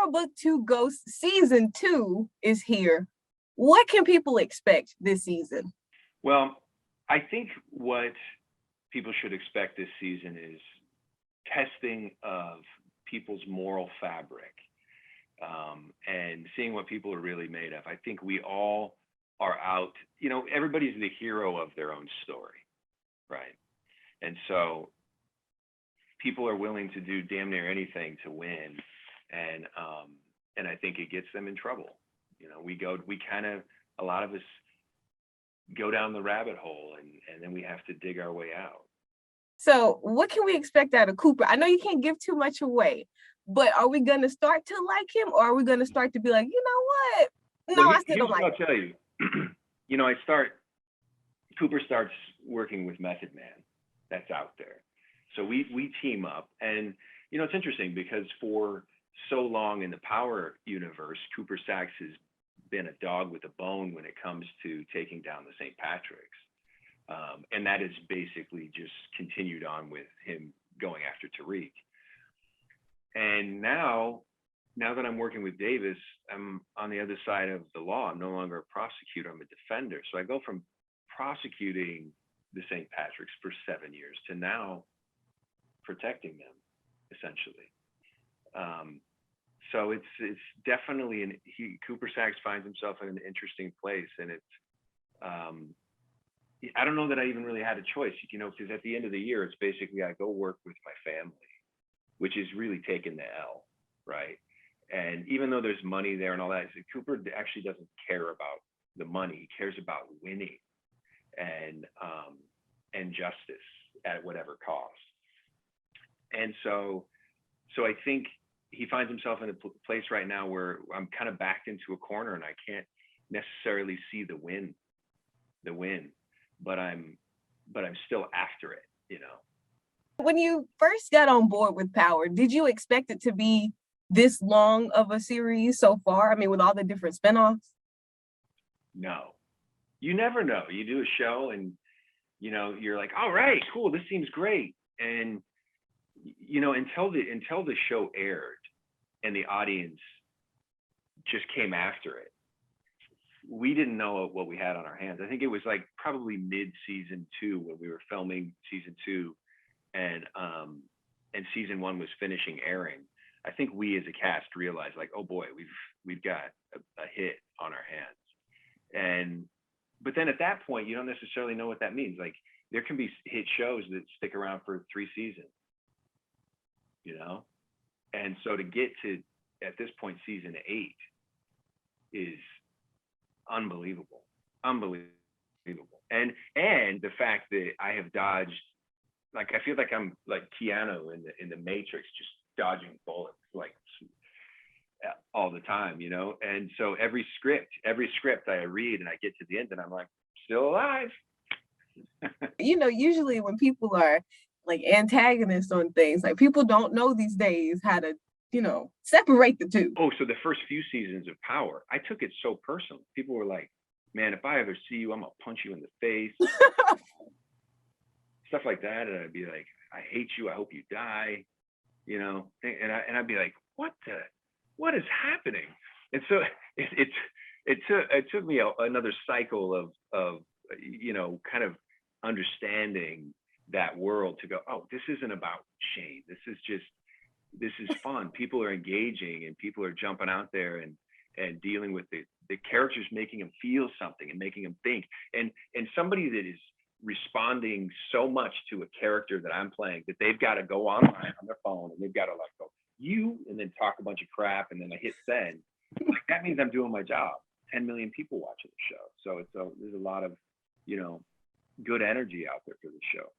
Power Book 2 Ghost Season 2 is here. What can people expect this season? Well, I think what people should expect this season is testing of people's moral fabric, and seeing what people are really made of. I think we all are out, everybody's the hero of their own story, right? And so people are willing to do damn near anything to win. And I think it gets them in trouble. A lot of us go down the rabbit hole, and then we have to dig our way out. So what can we expect out of Cooper? I know you can't give too much away, but are we going to start to like him, or are we going to start to be like, you know what? No, I still don't like him. I'll tell you. Cooper starts working with Method Man. That's out there. So we team up, and it's interesting because for so long in the Power universe, Cooper Saxe has been a dog with a bone when it comes to taking down the St. Patrick's. And that has basically just continued on with him going after Tariq. And now that I'm working with Davis, I'm on the other side of the law. I'm no longer a prosecutor, I'm a defender. So I go from prosecuting the St. Patrick's for 7 years to now protecting them, essentially. So it's definitely Cooper Saxe finds himself in an interesting place, and it's I don't know that I even really had a choice, because at the end of the year, it's basically I go work with my family, which is really taking the L, right? And even though there's money there and all that, Cooper actually doesn't care about the money. He cares about winning and justice at whatever cost. And so I think he finds himself in a place right now where I'm kind of backed into a corner, and I can't necessarily see the win, but I'm still after it, When you first got on board with Power, did you expect it to be this long of a series so far? I mean, with all the different spinoffs? No, you never know. You do a show and, you're like, all right, cool, this seems great. And, until the show aired and the audience just came after it, we didn't know what we had on our hands. I think it was like probably mid-season 2 when we were filming season 2, and season 1 was finishing airing. I think we as a cast realized, like, oh boy, we've got a hit on our hands. But then at that point, you don't necessarily know what that means. Like, there can be hit shows that stick around for 3 seasons, And so to get to, at this point, season 8 is unbelievable. And the fact that I have dodged, like, I feel like I'm like Keanu in the Matrix, just dodging bullets like all the time, And so every script I read and I get to the end and I'm like, still alive. Usually when people are like antagonists on things, like, people don't know these days how to, separate the two. Oh, so the first few seasons of Power, I took it so personal. People were like, man, if I ever see you, I'm gonna punch you in the face. Stuff like that. And I'd be like, I hate you, I hope you die, and I'd be like, what is happening? And so it took me another cycle of kind of understanding that world to go, oh, this isn't about shame. This is fun. People are engaging and people are jumping out there and dealing with the characters, making them feel something and making them think. And somebody that is responding so much to a character that I'm playing that they've got to go online on their phone and they've got to like go, you, and then talk a bunch of crap, and then I hit send. Like, that means I'm doing my job. 10 million people watching the show. So there's a lot of, good energy out there for the show.